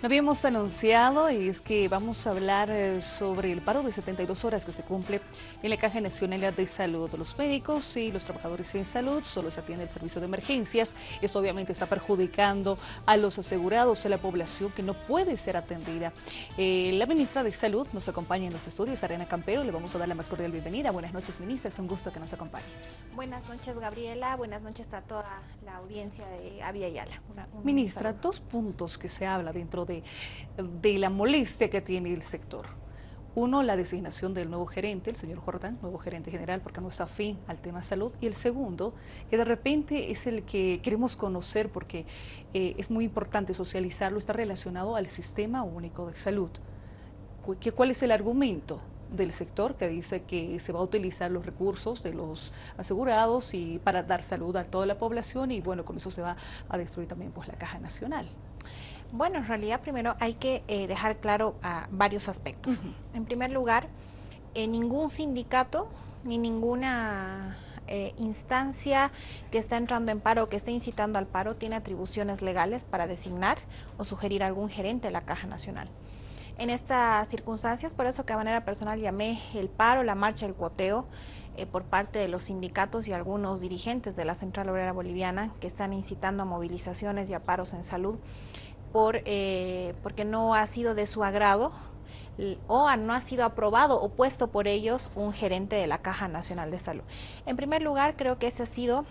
Lo habíamos anunciado y es que vamos a hablar sobre el paro de 72 horas que se cumple en la Caja Nacional de Salud. Los médicos y los trabajadores en salud solo se atiende el servicio de emergencias. Esto obviamente está perjudicando a los asegurados, a la población que no puede ser atendida. La ministra de Salud nos acompaña en los estudios, Arena Campero. Le vamos a dar la más cordial bienvenida. Buenas noches, ministra. Es un gusto que nos acompañe. Buenas noches, Gabriela. Buenas noches a toda la audiencia de Avia Yala. Un Ministra, saludo. dos puntos que se habla dentro de la molestia que tiene el sector. Uno, la designación del nuevo gerente, el señor Jordán, nuevo gerente general, porque no es afín al tema salud. Y el segundo, que de repente es el que queremos conocer porque es muy importante socializarlo, está relacionado al Sistema Único de Salud. ¿Cuál es el argumento del sector que dice que se va a utilizar los recursos de los asegurados y para dar salud a toda la población y bueno, con eso se va a destruir también pues la Caja Nacional? Bueno, en realidad primero hay que dejar claro varios aspectos. En primer lugar, ningún sindicato ni ninguna instancia que está entrando en paro o que esté incitando al paro tiene atribuciones legales para designar o sugerir algún gerente de la Caja Nacional. En estas circunstancias, por eso que de manera personal llamé el paro, la marcha, el cuoteo por parte de los sindicatos y algunos dirigentes de la Central Obrera Boliviana que están incitando a movilizaciones y a paros en salud porque no ha sido de su agrado o no ha sido aprobado o puesto por ellos un gerente de la Caja Nacional de Salud. En primer lugar, creo que ese ha sido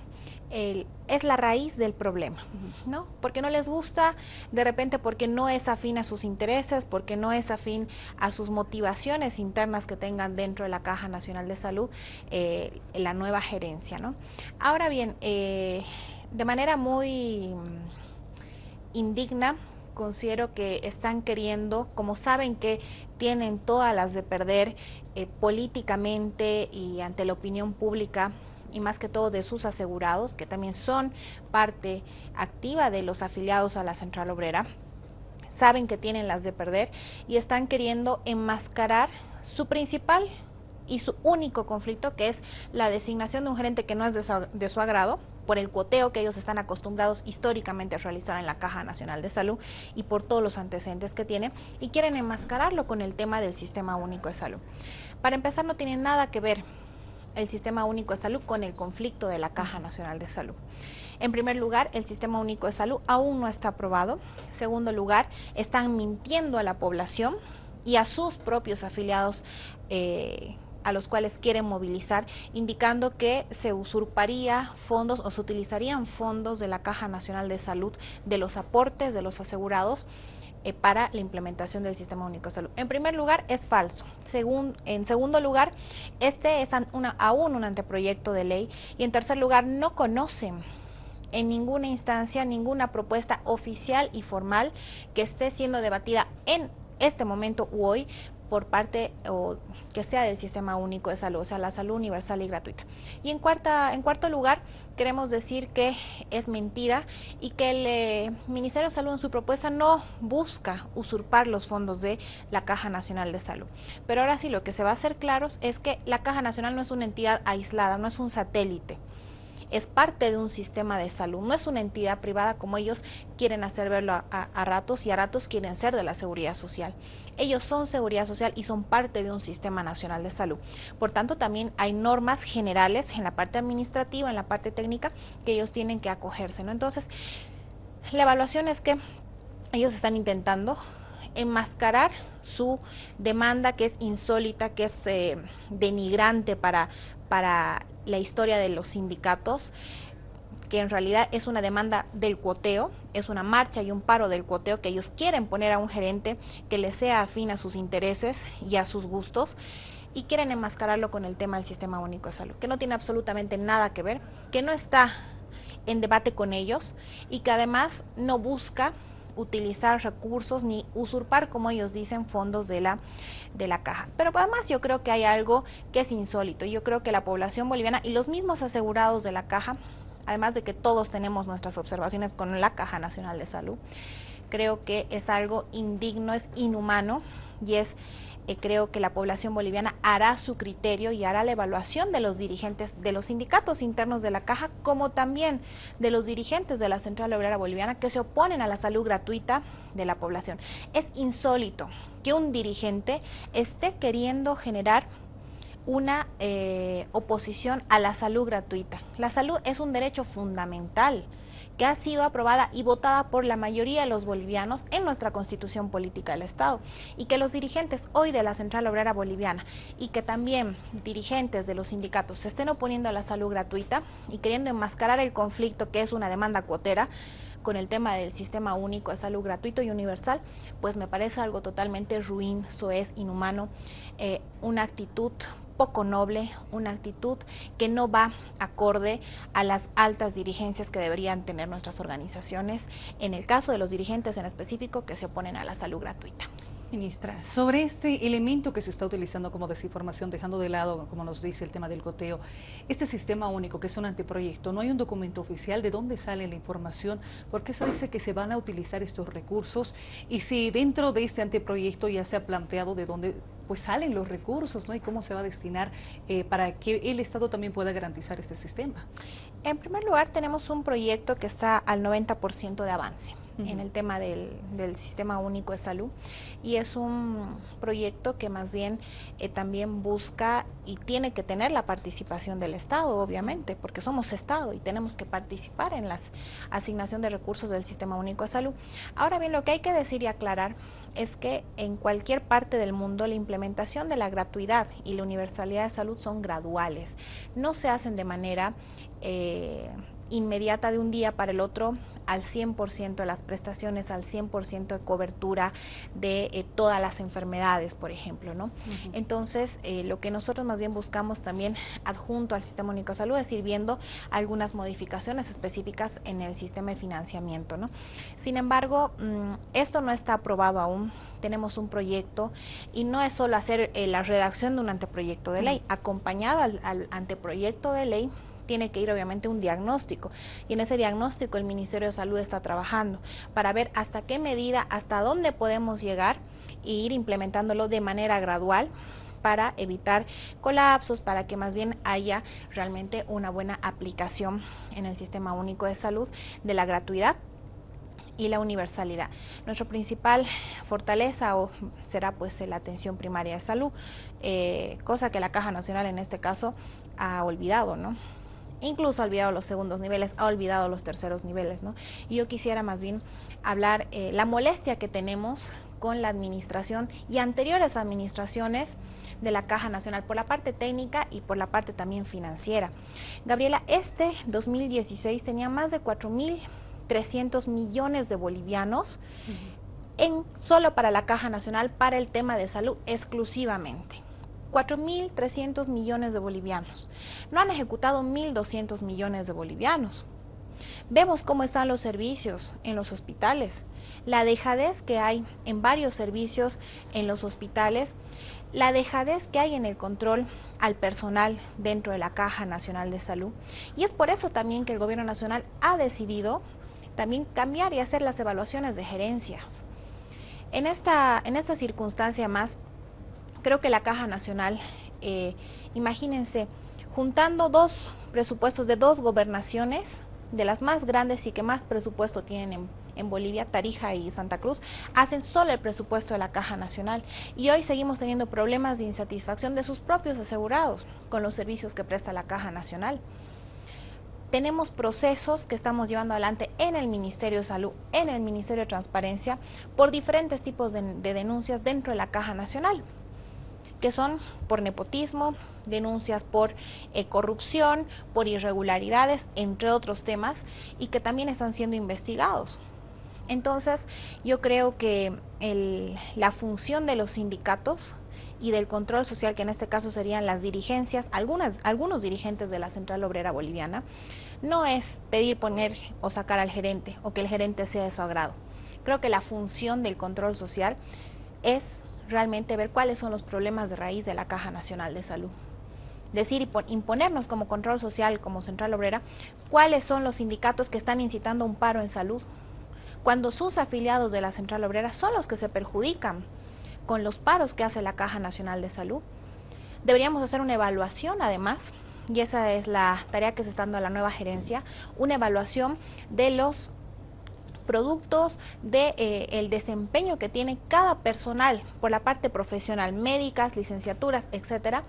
es la raíz del problema, ¿no? Porque no les gusta, de repente porque no es afín a sus intereses, porque no es afín a sus motivaciones internas que tengan dentro de la Caja Nacional de Salud, la nueva gerencia, ¿no? Ahora bien, de manera muy indigna, considero que están queriendo, como saben que tienen todas las de perder políticamente y ante la opinión pública, y más que todo de sus asegurados, que también son parte activa de los afiliados a la Central Obrera, saben que tienen las de perder y están queriendo enmascarar su principal y su único conflicto, que es la designación de un gerente que no es de su agrado, por el cuoteo que ellos están acostumbrados históricamente a realizar en la Caja Nacional de Salud y por todos los antecedentes que tiene, y quieren enmascararlo con el tema del Sistema Único de Salud. Para empezar, no tiene nada que ver el Sistema Único de Salud con el conflicto de la Caja Nacional de Salud. En primer lugar, el Sistema Único de Salud aún no está aprobado. En segundo lugar, están mintiendo a la población y a sus propios afiliados a los cuales quieren movilizar, indicando que se usurparía fondos o se utilizarían fondos de la Caja Nacional de Salud, de los aportes de los asegurados, para la implementación del Sistema Único de Salud. En primer lugar, es falso. En segundo lugar, este es aún un anteproyecto de ley. Y en tercer lugar, no conocen en ninguna instancia ninguna propuesta oficial y formal que esté siendo debatida en este momento u hoy por parte o que sea del Sistema Único de Salud, o sea, la salud universal y gratuita. Y en cuarto lugar, queremos decir que es mentira y que el Ministerio de Salud en su propuesta no busca usurpar los fondos de la Caja Nacional de Salud. Pero ahora sí, lo que se va a hacer claro es que la Caja Nacional no es una entidad aislada, no es un satélite. Es parte de un sistema de salud, no es una entidad privada como ellos quieren hacer verlo a ratos, y a ratos quieren ser de la seguridad social. Ellos son seguridad social y son parte de un sistema nacional de salud. Por tanto, también hay normas generales en la parte administrativa, en la parte técnica, que ellos tienen que acogerse, ¿no? Entonces, la evaluación es que ellos están intentando enmascarar su demanda, que es insólita, que es denigrante para la historia de los sindicatos, que en realidad es una demanda del cuoteo, es una marcha y un paro del cuoteo, que ellos quieren poner a un gerente que les sea afín a sus intereses y a sus gustos, y quieren enmascararlo con el tema del Sistema Único de Salud, que no tiene absolutamente nada que ver, que no está en debate con ellos y que además no busca utilizar recursos ni usurpar, como ellos dicen, fondos de la caja. Pero además yo creo que hay algo que es insólito. Yo creo que la población boliviana y los mismos asegurados de la caja, además de que todos tenemos nuestras observaciones con la Caja Nacional de Salud, creo que es algo indigno, es inhumano y es creo que la población boliviana hará su criterio y hará la evaluación de los dirigentes de los sindicatos internos de la Caja, como también de los dirigentes de la Central Obrera Boliviana que se oponen a la salud gratuita de la población. Es insólito que un dirigente esté queriendo generar una oposición a la salud gratuita. La salud es un derecho fundamental que ha sido aprobada y votada por la mayoría de los bolivianos en nuestra Constitución Política del Estado, y que los dirigentes hoy de la Central Obrera Boliviana y que también dirigentes de los sindicatos se estén oponiendo a la salud gratuita y queriendo enmascarar el conflicto que es una demanda cuotera con el tema del sistema único de salud gratuito y universal, pues me parece algo totalmente ruin, soez, inhumano, una actitud poco noble, una actitud que no va acorde a las altas dirigencias que deberían tener nuestras organizaciones, en el caso de los dirigentes en específico que se oponen a la salud gratuita. Ministra, sobre este elemento que se está utilizando como desinformación, dejando de lado, como nos dice, el tema del goteo, este sistema único que es un anteproyecto, no hay un documento oficial de dónde sale la información, por qué se dice que se van a utilizar estos recursos y si dentro de este anteproyecto ya se ha planteado de dónde pues salen los recursos, ¿no? Y cómo se va a destinar para que el Estado también pueda garantizar este sistema. En primer lugar, tenemos un proyecto que está al 90% de avance en el tema del Sistema Único de Salud, y es un proyecto que más bien también busca y tiene que tener la participación del Estado, obviamente, porque somos Estado y tenemos que participar en la asignación de recursos del Sistema Único de Salud. Ahora bien, lo que hay que decir y aclarar es que en cualquier parte del mundo la implementación de la gratuidad y la universalidad de salud son graduales, no se hacen de manera inmediata de un día para el otro al 100% de las prestaciones, al 100% de cobertura de todas las enfermedades, por ejemplo, ¿no? Entonces, lo que nosotros más bien buscamos también adjunto al Sistema Único de Salud es ir viendo algunas modificaciones específicas en el sistema de financiamiento, ¿no? Sin embargo, esto no está aprobado aún. Tenemos un proyecto y no es solo hacer la redacción de un anteproyecto de ley, acompañado al anteproyecto de ley tiene que ir obviamente un diagnóstico, y en ese diagnóstico el Ministerio de Salud está trabajando para ver hasta qué medida, hasta dónde podemos llegar e ir implementándolo de manera gradual para evitar colapsos, para que más bien haya realmente una buena aplicación en el Sistema Único de Salud de la gratuidad y la universalidad. Nuestra principal fortaleza será pues la atención primaria de salud, cosa que la Caja Nacional en este caso ha olvidado, ¿no? Incluso ha olvidado los segundos niveles, ha olvidado los terceros niveles, ¿no? Y yo quisiera más bien hablar la molestia que tenemos con la administración y anteriores administraciones de la Caja Nacional por la parte técnica y por la parte también financiera. Gabriela, este 2016 tenía más de 4.300 millones de bolivianos solo para la Caja Nacional, para el tema de salud exclusivamente. 4.300 millones de bolivianos. No han ejecutado 1.200 millones de bolivianos. Vemos cómo están los servicios en los hospitales, la dejadez que hay en varios servicios en los hospitales, la dejadez que hay en el control al personal dentro de la Caja Nacional de Salud. Y es por eso también que el Gobierno Nacional ha decidido también cambiar y hacer las evaluaciones de gerencias. En esta circunstancia más, creo que la Caja Nacional, imagínense, juntando dos presupuestos de dos gobernaciones, de las más grandes y que más presupuesto tienen en Bolivia, Tarija y Santa Cruz, hacen solo el presupuesto de la Caja Nacional. Y hoy seguimos teniendo problemas de insatisfacción de sus propios asegurados con los servicios que presta la Caja Nacional. Tenemos procesos que estamos llevando adelante en el Ministerio de Salud, en el Ministerio de Transparencia, por diferentes tipos de denuncias dentro de la Caja Nacional, que son por nepotismo, denuncias por corrupción, por irregularidades, entre otros temas, y que también están siendo investigados. Entonces, yo creo que la función de los sindicatos y del control social, que en este caso serían las dirigencias, algunos dirigentes de la Central Obrera Boliviana, no es pedir, poner o sacar al gerente, o que el gerente sea de su agrado. Creo que la función del control social es realmente ver cuáles son los problemas de raíz de la Caja Nacional de Salud. Decir y imponernos como control social, como Central Obrera, cuáles son los sindicatos que están incitando un paro en salud, cuando sus afiliados de la Central Obrera son los que se perjudican con los paros que hace la Caja Nacional de Salud. Deberíamos hacer una evaluación además, y esa es la tarea que se está dando a la nueva gerencia, una evaluación de los productos del desempeño que tiene cada personal por la parte profesional, médicas, licenciaturas, etcétera,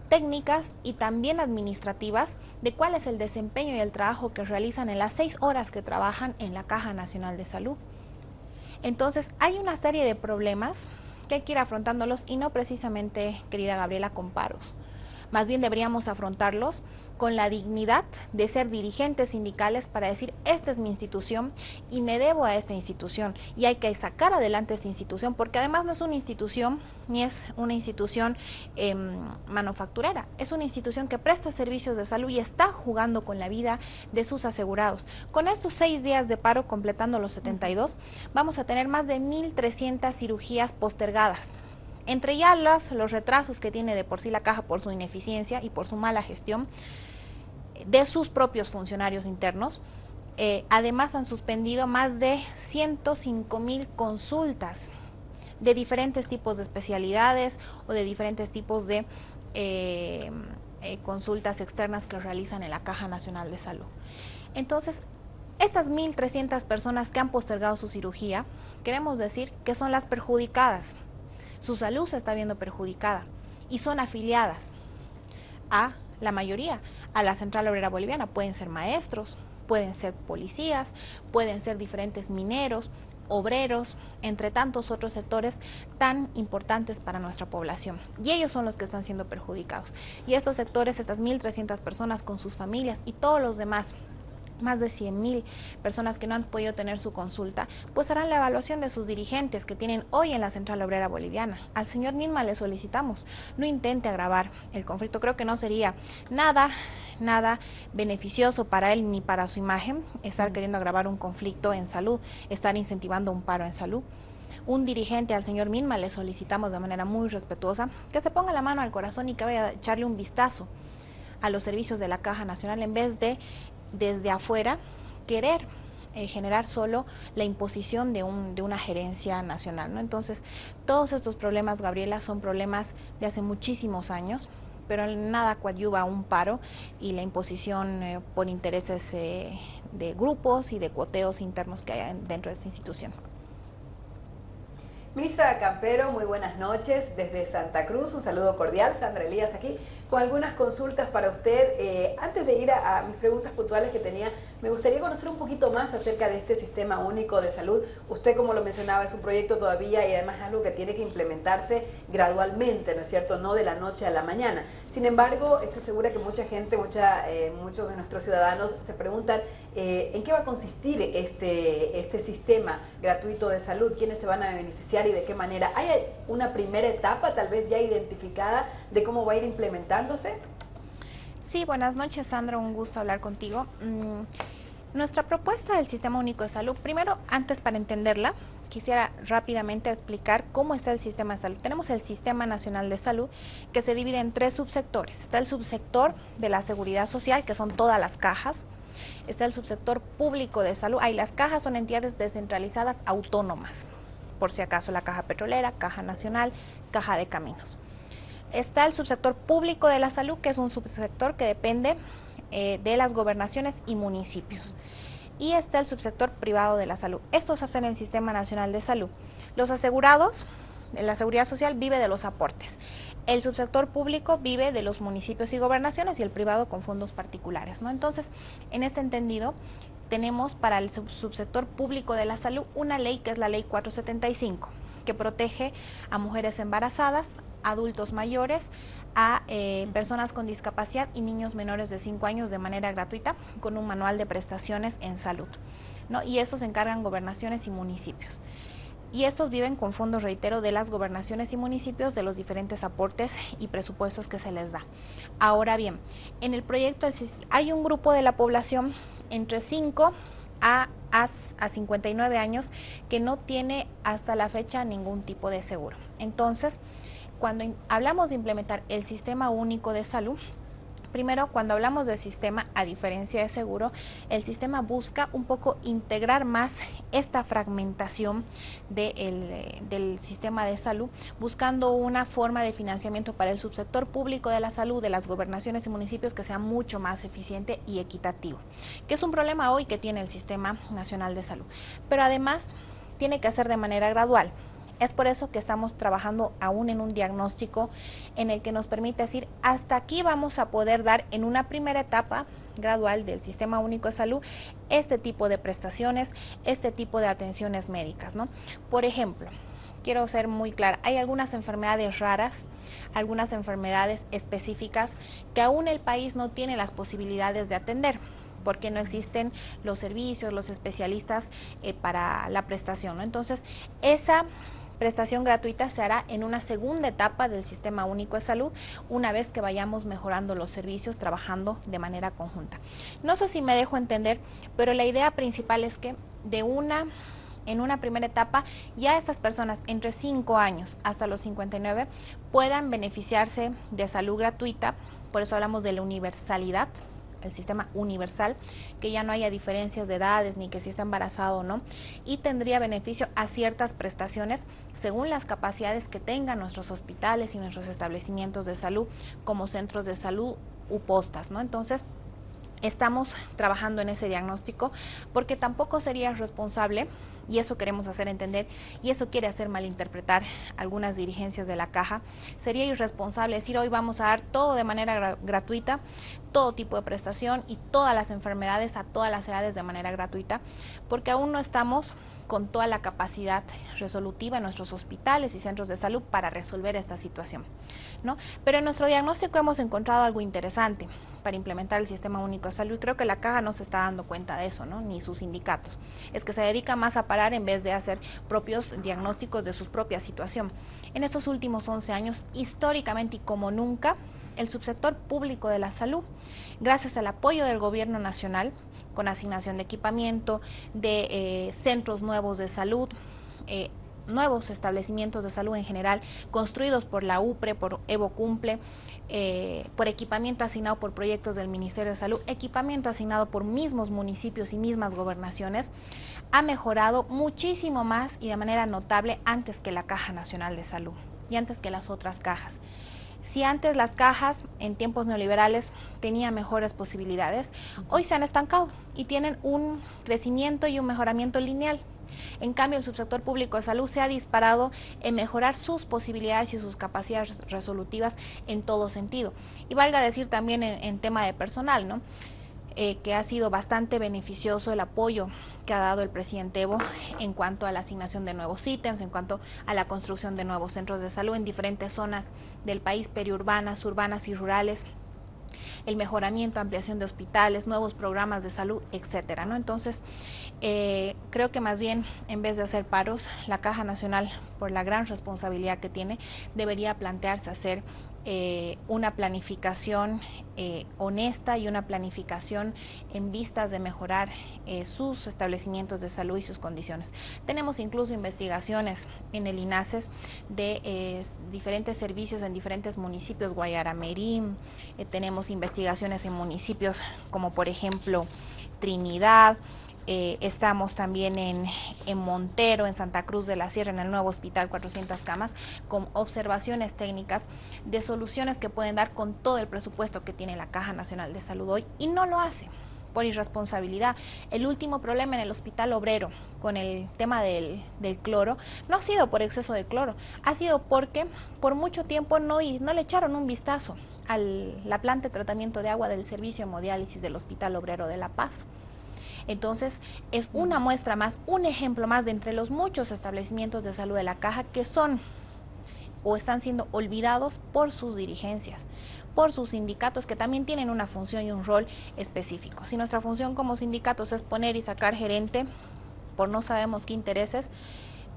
técnicas y también administrativas, de cuál es el desempeño y el trabajo que realizan en las 6 horas que trabajan en la Caja Nacional de Salud. Entonces, hay una serie de problemas que hay que ir afrontándolos y no precisamente, querida Gabriela, con paros. Más bien deberíamos afrontarlos con la dignidad de ser dirigentes sindicales para decir, esta es mi institución y me debo a esta institución y hay que sacar adelante esta institución, porque además no es una institución ni es una institución manufacturera, es una institución que presta servicios de salud y está jugando con la vida de sus asegurados. Con estos 6 días de paro, completando los 72, vamos a tener más de 1.300 cirugías postergadas. Entre ya los retrasos que tiene de por sí la caja por su ineficiencia y por su mala gestión de sus propios funcionarios internos, además han suspendido más de 105,000 consultas de diferentes tipos de especialidades o de diferentes tipos de consultas externas que realizan en la Caja Nacional de Salud. Entonces, estas 1.300 personas que han postergado su cirugía, queremos decir que son las perjudicadas. Su salud se está viendo perjudicada y son afiliadas a la mayoría, a la Central Obrera Boliviana. Pueden ser maestros, pueden ser policías, pueden ser diferentes mineros, obreros, entre tantos otros sectores tan importantes para nuestra población. Y ellos son los que están siendo perjudicados. Y estos sectores, estas 1.300 personas con sus familias y todos los demás, más de 100,000 personas que no han podido tener su consulta, pues harán la evaluación de sus dirigentes que tienen hoy en la Central Obrera Boliviana. Al señor Nisma le solicitamos, no intente agravar el conflicto. Creo que no sería nada beneficioso para él ni para su imagen estar queriendo agravar un conflicto en salud, estar incentivando un paro en salud. Un dirigente, al señor Nisma, le solicitamos de manera muy respetuosa que se ponga la mano al corazón y que vaya a echarle un vistazo a los servicios de la Caja Nacional en vez de desde afuera querer generar solo la imposición de una gerencia nacional, ¿no? Entonces, todos estos problemas, Gabriela, son problemas de hace muchísimos años, pero nada coadyuva a un paro y la imposición por intereses de grupos y de cuoteos internos que hay dentro de esta institución. Ministra Campero, muy buenas noches desde Santa Cruz, un saludo cordial, Sandra Elías aquí, con algunas consultas para usted. Antes de ir a mis preguntas puntuales que tenía, me gustaría conocer un poquito más acerca de este Sistema Único de Salud. Usted, como lo mencionaba, es un proyecto todavía y además es algo que tiene que implementarse gradualmente, ¿no es cierto?, no de la noche a la mañana. Sin embargo, estoy segura que mucha gente, muchos de nuestros ciudadanos se preguntan ¿en qué va a consistir este sistema gratuito de salud? ¿Quiénes se van a beneficiar y de qué manera? ¿Hay una primera etapa tal vez ya identificada de cómo va a ir implementándose? Sí, buenas noches, Sandra, un gusto hablar contigo. Nuestra propuesta del Sistema Único de Salud, primero, antes para entenderla, quisiera rápidamente explicar cómo está el sistema de salud. Tenemos el Sistema Nacional de Salud, que se divide en 3 subsectores. Está el subsector de la Seguridad Social, que son todas las cajas. Está el subsector público de salud. Ahí las cajas son entidades descentralizadas autónomas, por si acaso la Caja Petrolera, Caja Nacional, Caja de Caminos. Está el subsector público de la salud, que es un subsector que depende de las gobernaciones y municipios. Y está el subsector privado de la salud. Estos hacen el Sistema Nacional de Salud. Los asegurados de la Seguridad Social vive de los aportes. El subsector público vive de los municipios y gobernaciones y el privado con fondos particulares, ¿no? Entonces, en este entendido, tenemos para el subsector público de la salud una ley que es la Ley 475, que protege a mujeres embarazadas, adultos mayores, a personas con discapacidad y niños menores de 5 años de manera gratuita con un manual de prestaciones en salud, ¿no? Y estos se encargan gobernaciones y municipios. Y estos viven con fondos, reitero, de las gobernaciones y municipios de los diferentes aportes y presupuestos que se les da. Ahora bien, en el proyecto hay un grupo de la población entre 5 a 59 años que no tiene hasta la fecha ningún tipo de seguro. Entonces, cuando hablamos de implementar el Sistema Único de Salud, primero, cuando hablamos del sistema, a diferencia de seguro, el sistema busca un poco integrar más esta fragmentación del sistema de salud, buscando una forma de financiamiento para el subsector público de la salud de las gobernaciones y municipios que sea mucho más eficiente y equitativo, que es un problema hoy que tiene el Sistema Nacional de Salud. Pero además tiene que hacer de manera gradual. Es por eso que estamos trabajando aún en un diagnóstico en el que nos permite decir hasta aquí vamos a poder dar en una primera etapa gradual del Sistema Único de Salud este tipo de prestaciones, este tipo de atenciones médicas, ¿no? Por ejemplo, quiero ser muy clara, hay algunas enfermedades raras, algunas enfermedades específicas que aún el país no tiene las posibilidades de atender, porque no existen los servicios, los especialistas para la prestación, ¿no? Entonces, esa prestación gratuita se hará en una segunda etapa del Sistema Único de Salud, una vez que vayamos mejorando los servicios, trabajando de manera conjunta. No sé si me dejo entender, pero la idea principal es que en una primera etapa, ya estas personas entre 5 años hasta los 59 puedan beneficiarse de salud gratuita, por eso hablamos de la universalidad, el sistema universal, que ya no haya diferencias de edades ni que si está embarazado o no, y tendría beneficio a ciertas prestaciones según las capacidades que tengan nuestros hospitales y nuestros establecimientos de salud como centros de salud u postas, ¿no? Entonces, estamos trabajando en ese diagnóstico porque tampoco sería responsable, y eso queremos hacer entender, y eso quiere hacer malinterpretar algunas dirigencias de la Caja, sería irresponsable decir hoy vamos a dar todo de manera gratuita, todo tipo de prestación y todas las enfermedades a todas las edades de manera gratuita, porque aún no estamos con toda la capacidad resolutiva en nuestros hospitales y centros de salud para resolver esta situación, ¿no? Pero en nuestro diagnóstico hemos encontrado algo interesante para implementar el Sistema Único de Salud, y creo que la Caja no se está dando cuenta de eso, ¿no? Ni sus sindicatos. Es que se dedica más a parar en vez de hacer propios diagnósticos de su propia situación. En estos últimos 11 años, históricamente y como nunca, el subsector público de la salud, gracias al apoyo del gobierno nacional, con asignación de equipamiento, de centros nuevos de salud, nuevos establecimientos de salud en general, construidos por la UPRE, por Evo Cumple, por equipamiento asignado por proyectos del Ministerio de Salud, equipamiento asignado por mismos municipios y mismas gobernaciones, ha mejorado muchísimo más y de manera notable antes que la Caja Nacional de Salud y antes que las otras cajas. Si antes las cajas en tiempos neoliberales tenían mejores posibilidades, hoy se han estancado y tienen un crecimiento y un mejoramiento lineal. En cambio, el subsector público de salud se ha disparado en mejorar sus posibilidades y sus capacidades resolutivas en todo sentido. Y valga decir también en tema de personal, ¿no? Que ha sido bastante beneficioso el apoyo que ha dado el presidente Evo en cuanto a la asignación de nuevos ítems, en cuanto a la construcción de nuevos centros de salud en diferentes zonas del país, periurbanas, urbanas y rurales, el mejoramiento, ampliación de hospitales, nuevos programas de salud, etcétera, ¿no? Entonces, creo que más bien, en vez de hacer paros, la Caja Nacional, por la gran responsabilidad que tiene, debería plantearse hacer una planificación honesta y una planificación en vistas de mejorar sus establecimientos de salud y sus condiciones. Tenemos incluso investigaciones en el INASES de diferentes servicios en diferentes municipios, Guayaramerín, tenemos investigaciones en municipios como por ejemplo Trinidad, estamos también en Montero, en Santa Cruz de la Sierra, en el nuevo hospital 400 camas, con observaciones técnicas de soluciones que pueden dar con todo el presupuesto que tiene la Caja Nacional de Salud hoy, y no lo hace por irresponsabilidad. El último problema en el Hospital Obrero con el tema del cloro no ha sido por exceso de cloro, ha sido porque por mucho tiempo no le echaron un vistazo a la planta de tratamiento de agua del servicio de hemodiálisis del Hospital Obrero de La Paz. Entonces, es una muestra más, un ejemplo más de entre los muchos establecimientos de salud de la Caja que son o están siendo olvidados por sus dirigencias, por sus sindicatos, que también tienen una función y un rol específico. Si nuestra función como sindicatos es poner y sacar gerente por no sabemos qué intereses,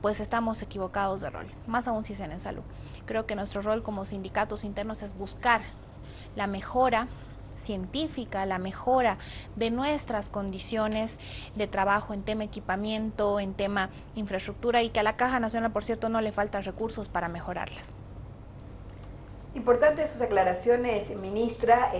pues estamos equivocados de rol, más aún si es en salud. Creo que nuestro rol como sindicatos internos es buscar la mejora científica, la mejora de nuestras condiciones de trabajo en tema equipamiento, en tema infraestructura, y que a la Caja Nacional, por cierto, no le faltan recursos para mejorarlas. Importantes sus aclaraciones, ministra.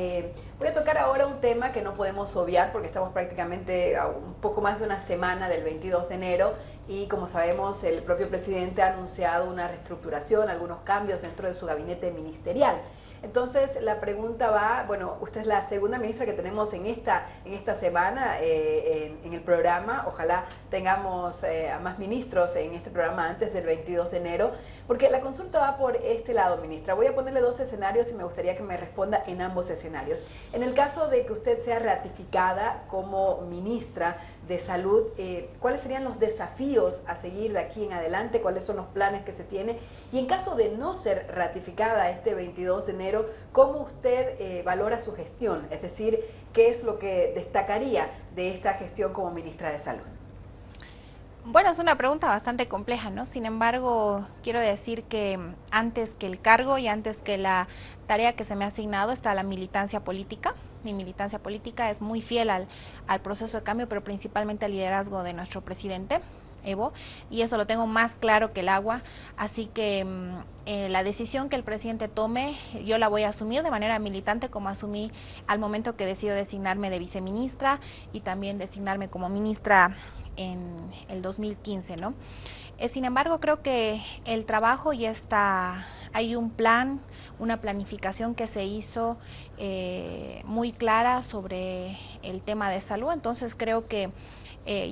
Voy a tocar ahora un tema que no podemos obviar porque estamos prácticamente a un poco más de una semana del 22 de enero y como sabemos el propio presidente ha anunciado una reestructuración, algunos cambios dentro de su gabinete ministerial. Entonces la pregunta va, bueno, usted es la segunda ministra que tenemos en esta semana en el programa, ojalá tengamos a más ministros en este programa antes del 22 de enero, porque la consulta va por este lado, ministra. Voy a ponerle dos escenarios y me gustaría que me responda en ambos escenarios. En el caso de que usted sea ratificada como ministra de Salud, ¿cuáles serían los desafíos a seguir de aquí en adelante? ¿Cuáles son los planes que se tiene? Y en caso de no ser ratificada este 22 de enero, ¿cómo usted valora su gestión? Es decir, ¿qué es lo que destacaría de esta gestión como ministra de Salud? Bueno, es una pregunta bastante compleja, ¿no? Sin embargo, quiero decir que antes que el cargo y antes que la tarea que se me ha asignado está la militancia política. Mi militancia política es muy fiel al proceso de cambio, pero principalmente al liderazgo de nuestro presidente, Evo, y eso lo tengo más claro que el agua, así que la decisión que el presidente tome yo la voy a asumir de manera militante como asumí al momento que decido designarme de viceministra y también designarme como ministra en el 2015, ¿no? Sin embargo, creo que el trabajo ya está, hay un plan, una planificación que se hizo muy clara sobre el tema de salud, entonces creo que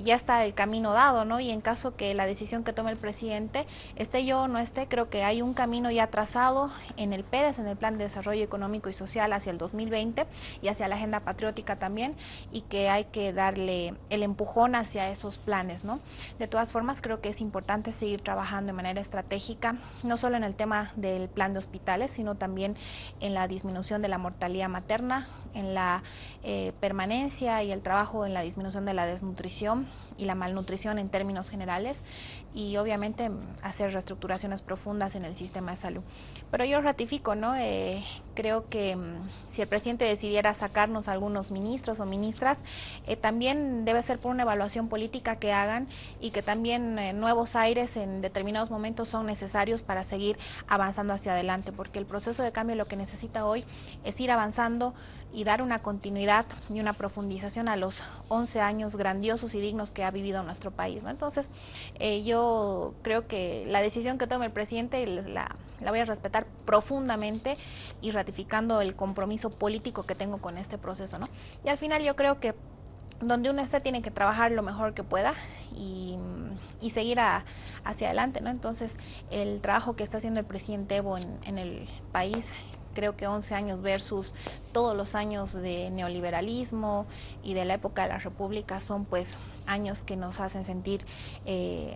ya está el camino dado, ¿no? Y en caso que la decisión que tome el presidente, esté yo o no esté, creo que hay un camino ya trazado en el PEDES, en el Plan de Desarrollo Económico y Social hacia el 2020 y hacia la Agenda Patriótica también, y que hay que darle el empujón hacia esos planes, ¿no? De todas formas, creo que es importante seguir trabajando de manera estratégica, no solo en el tema del plan de hospitales, sino también en la disminución de la mortalidad materna, en la permanencia y el trabajo en la disminución de la desnutrición y la malnutrición en términos generales, y obviamente hacer reestructuraciones profundas en el sistema de salud. Pero yo ratifico, ¿no? Creo que si el presidente decidiera sacarnos algunos ministros o ministras, también debe ser por una evaluación política que hagan, y que también nuevos aires en determinados momentos son necesarios para seguir avanzando hacia adelante, porque el proceso de cambio lo que necesita hoy es ir avanzando y dar una continuidad y una profundización a los 11 años grandiosos y dignos que ha vivido nuestro país, ¿no? Entonces, yo creo que la decisión que tome el presidente la voy a respetar profundamente y ratificando el compromiso político que tengo con este proceso, ¿no? Y al final yo creo que donde uno esté tiene que trabajar lo mejor que pueda y seguir hacia adelante, ¿no? Entonces, el trabajo que está haciendo el presidente Evo en el país, creo que 11 años versus todos los años de neoliberalismo y de la época de la República son pues años que nos hacen sentir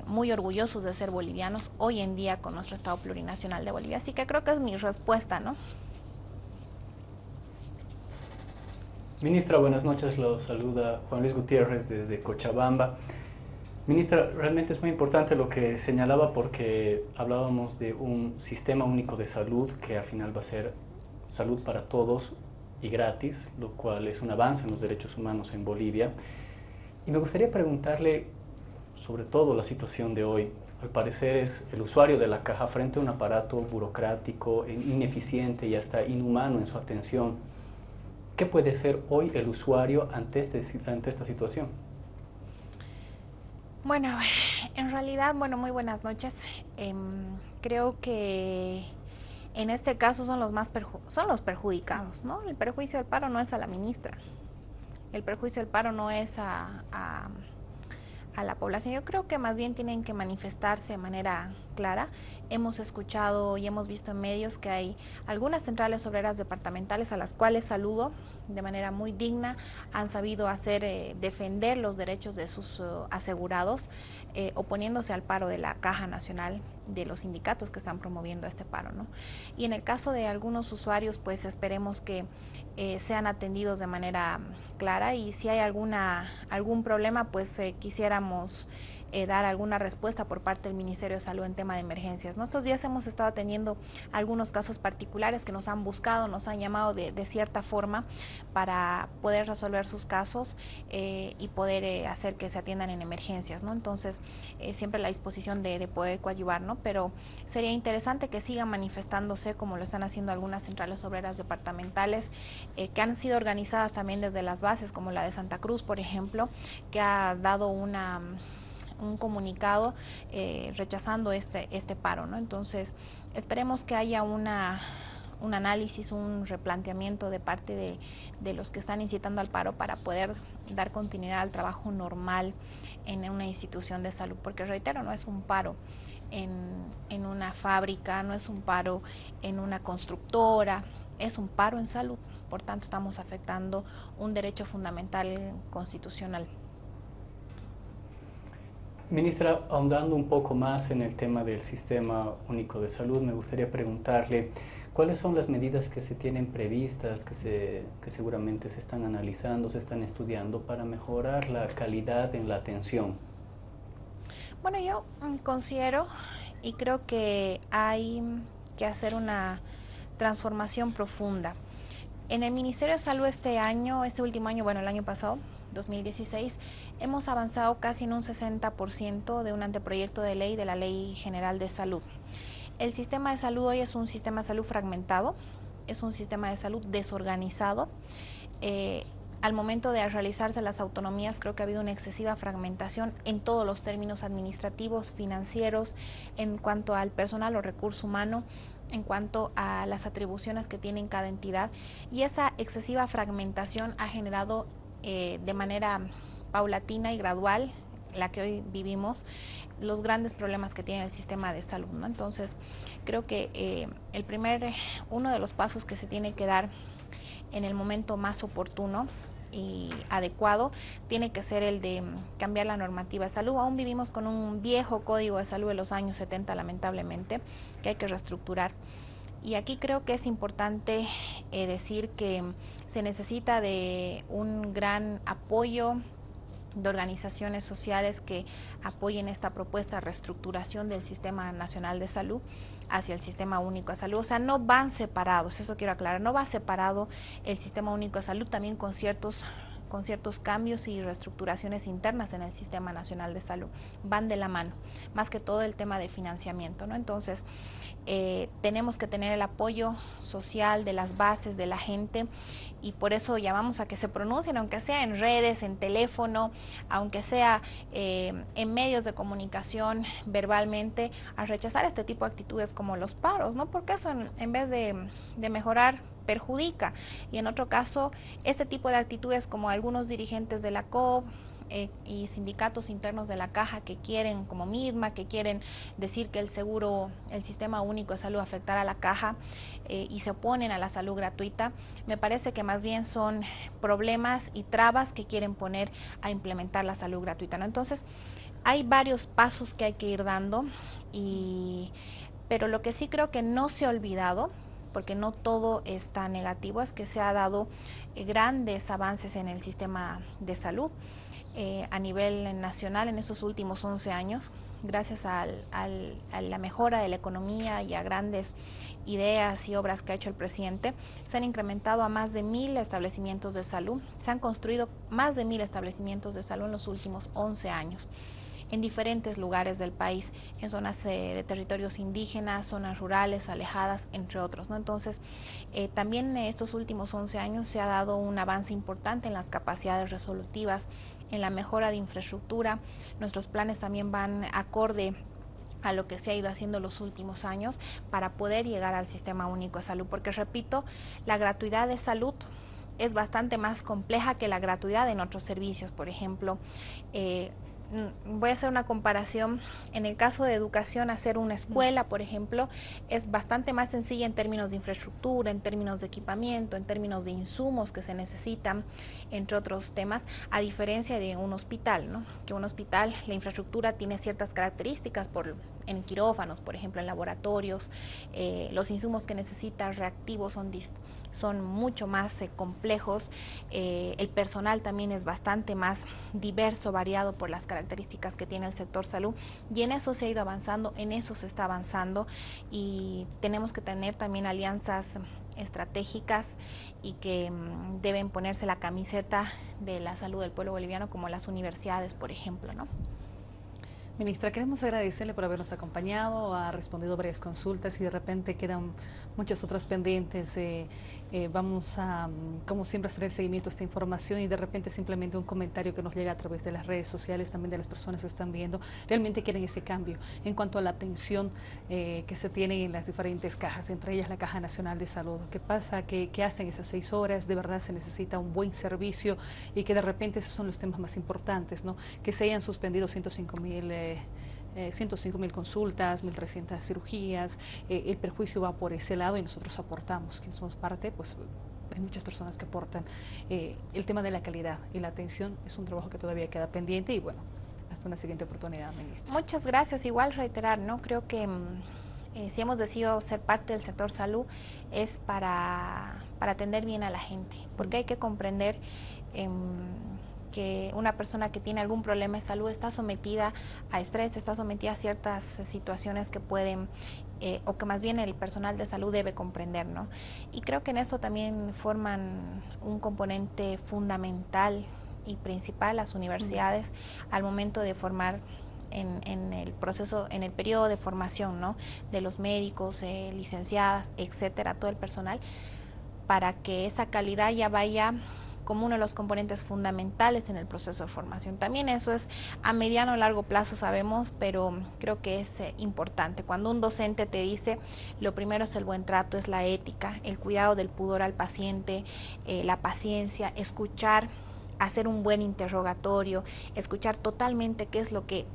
muy orgullosos de ser bolivianos hoy en día con nuestro Estado Plurinacional de Bolivia. Así que creo que es mi respuesta, ¿no? Ministra, buenas noches, lo saluda Juan Luis Gutiérrez desde Cochabamba. Ministra, realmente es muy importante lo que señalaba porque hablábamos de un sistema único de salud que al final va a ser salud para todos y gratis, lo cual es un avance en los derechos humanos en Bolivia. Y me gustaría preguntarle sobre todo la situación de hoy. Al parecer es el usuario de la caja frente a un aparato burocrático, ineficiente y hasta inhumano en su atención. ¿Qué puede hacer hoy el usuario ante esta situación? Bueno, en realidad, bueno, muy buenas noches. Creo que en este caso son los perjudicados, ¿no? El perjuicio del paro no es a la ministra, el perjuicio del paro no es a la población. Yo creo que más bien tienen que manifestarse de manera clara. Hemos escuchado y hemos visto en medios que hay algunas centrales obreras departamentales a las cuales saludo de manera muy digna, han sabido defender los derechos de sus asegurados, oponiéndose al paro de la Caja Nacional, de los sindicatos que están promoviendo este paro, ¿no? Y en el caso de algunos usuarios, pues esperemos que sean atendidos de manera clara, y si hay algún problema, pues quisiéramos dar alguna respuesta por parte del Ministerio de Salud en tema de emergencias, ¿no? Estos días hemos estado teniendo algunos casos particulares que nos han buscado, nos han llamado de cierta forma para poder resolver sus casos y poder hacer que se atiendan en emergencias, ¿no? Entonces, siempre a la disposición de poder coadyuvar, ¿no? Pero sería interesante que sigan manifestándose como lo están haciendo algunas centrales obreras departamentales que han sido organizadas también desde las bases, como la de Santa Cruz, por ejemplo, que ha dado un comunicado rechazando este paro, ¿no? Entonces, esperemos que haya un análisis, un replanteamiento de parte de los que están incitando al paro para poder dar continuidad al trabajo normal en una institución de salud, porque reitero, no es un paro en una fábrica, no es un paro en una constructora, es un paro en salud. Por tanto, estamos afectando un derecho fundamental constitucional. Ministra, ahondando un poco más en el tema del Sistema Único de Salud, me gustaría preguntarle cuáles son las medidas que se tienen previstas, que seguramente se están analizando, se están estudiando para mejorar la calidad en la atención. Bueno, yo considero y creo que hay que hacer una transformación profunda. En el Ministerio de Salud este último año, bueno, el año pasado, 2016, hemos avanzado casi en un 60% de un anteproyecto de ley de la Ley General de Salud. El sistema de salud hoy es un sistema de salud fragmentado, es un sistema de salud desorganizado. Al momento de realizarse las autonomías, creo que ha habido una excesiva fragmentación en todos los términos administrativos, financieros, en cuanto al personal o recurso humano, en cuanto a las atribuciones que tiene cada entidad, y esa excesiva fragmentación ha generado de manera paulatina y gradual, la que hoy vivimos, los grandes problemas que tiene el sistema de salud, ¿no? Entonces, creo que uno de los pasos que se tiene que dar en el momento más oportuno y adecuado tiene que ser el de cambiar la normativa de salud. Aún vivimos con un viejo código de salud de los años 70, lamentablemente, que hay que reestructurar. Y aquí creo que es importante decir que se necesita de un gran apoyo de organizaciones sociales que apoyen esta propuesta de reestructuración del Sistema Nacional de Salud hacia el Sistema Único de Salud. O sea, no van separados, eso quiero aclarar, no va separado el Sistema Único de Salud, también con ciertos cambios y reestructuraciones internas en el Sistema Nacional de Salud, van de la mano, más que todo el tema de financiamiento, ¿no? Entonces, tenemos que tener el apoyo social de las bases, de la gente, y por eso llamamos a que se pronuncien, aunque sea en redes, en teléfono, aunque sea en medios de comunicación, verbalmente, a rechazar este tipo de actitudes como los paros, ¿no? Porque eso en vez de mejorar, perjudica. Y en otro caso, este tipo de actitudes como algunos dirigentes de la COP y sindicatos internos de la Caja que quieren, como Midma, que quieren decir que el Sistema Único de Salud afectará a la Caja y se oponen a la salud gratuita, me parece que más bien son problemas y trabas que quieren poner a implementar la salud gratuita, ¿no? Entonces, hay varios pasos que hay que ir dando, pero lo que sí creo que no se ha olvidado, porque no todo está negativo, es que se ha dado grandes avances en el sistema de salud a nivel nacional en estos últimos 11 años, gracias a la mejora de la economía y a grandes ideas y obras que ha hecho el presidente. Se han incrementado a más de 1,000 establecimientos de salud, se han construido más de 1,000 establecimientos de salud en los últimos 11 años. En diferentes lugares del país, en zonas de territorios indígenas, zonas rurales, alejadas, entre otros, ¿no? Entonces, también en estos últimos 11 años se ha dado un avance importante en las capacidades resolutivas, en la mejora de infraestructura. Nuestros planes también van acorde a lo que se ha ido haciendo los últimos años para poder llegar al Sistema Único de Salud, porque repito, la gratuidad de salud es bastante más compleja que la gratuidad en otros servicios. Por ejemplo, voy a hacer una comparación. En el caso de educación, hacer una escuela, por ejemplo, es bastante más sencilla en términos de infraestructura, en términos de equipamiento, en términos de insumos que se necesitan, entre otros temas, a diferencia de un hospital, ¿no? Que un hospital, la infraestructura tiene ciertas características por en quirófanos, por ejemplo, en laboratorios. Los insumos que necesita reactivos son mucho más complejos. El personal también es bastante más diverso, variado por las características que tiene el sector salud, y en eso se ha ido avanzando, en eso se está avanzando, y tenemos que tener también alianzas estratégicas y que deben ponerse la camiseta de la salud del pueblo boliviano, como las universidades, por ejemplo, ¿no? Ministra, queremos agradecerle por habernos acompañado, ha respondido varias consultas y de repente quedan muchas otras pendientes. Vamos a, como siempre, hacer el seguimiento a esta información y de repente simplemente un comentario que nos llega a través de las redes sociales, también de las personas que están viendo, realmente quieren ese cambio en cuanto a la atención que se tiene en las diferentes cajas, entre ellas la Caja Nacional de Salud. ¿Qué pasa? ¿Qué hacen esas 6 horas? De verdad se necesita un buen servicio y que de repente esos son los temas más importantes, ¿no? Que se hayan suspendido 105.000 consultas, 1.300 cirugías, el perjuicio va por ese lado y nosotros aportamos, quienes somos parte, pues hay muchas personas que aportan. El tema de la calidad y la atención es un trabajo que todavía queda pendiente y bueno, hasta una siguiente oportunidad, ministra. Muchas gracias, igual reiterar, ¿no? Creo que si hemos decidido ser parte del sector salud es para atender bien a la gente, porque hay que comprender que una persona que tiene algún problema de salud está sometida a estrés, está sometida a ciertas situaciones que pueden, o que más bien el personal de salud debe comprender, ¿no? Y creo que en eso también forman un componente fundamental y principal las universidades al momento de formar en el proceso, en el periodo de formación, ¿no? De los médicos, licenciadas, etcétera, todo el personal, para que esa calidad ya vaya como uno de los componentes fundamentales en el proceso de formación. También eso es a mediano o largo plazo, sabemos, pero creo que es importante. Cuando un docente te dice, lo primero es el buen trato, es la ética, el cuidado del pudor al paciente, la paciencia, escuchar, hacer un buen interrogatorio, escuchar totalmente qué es lo que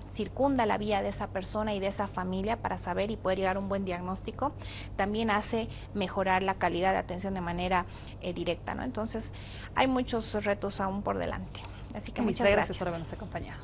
circunda la vida de esa persona y de esa familia para saber y poder llegar a un buen diagnóstico, también hace mejorar la calidad de atención de manera directa, ¿no? Entonces, hay muchos retos aún por delante. Así que muchas gracias por habernos acompañado.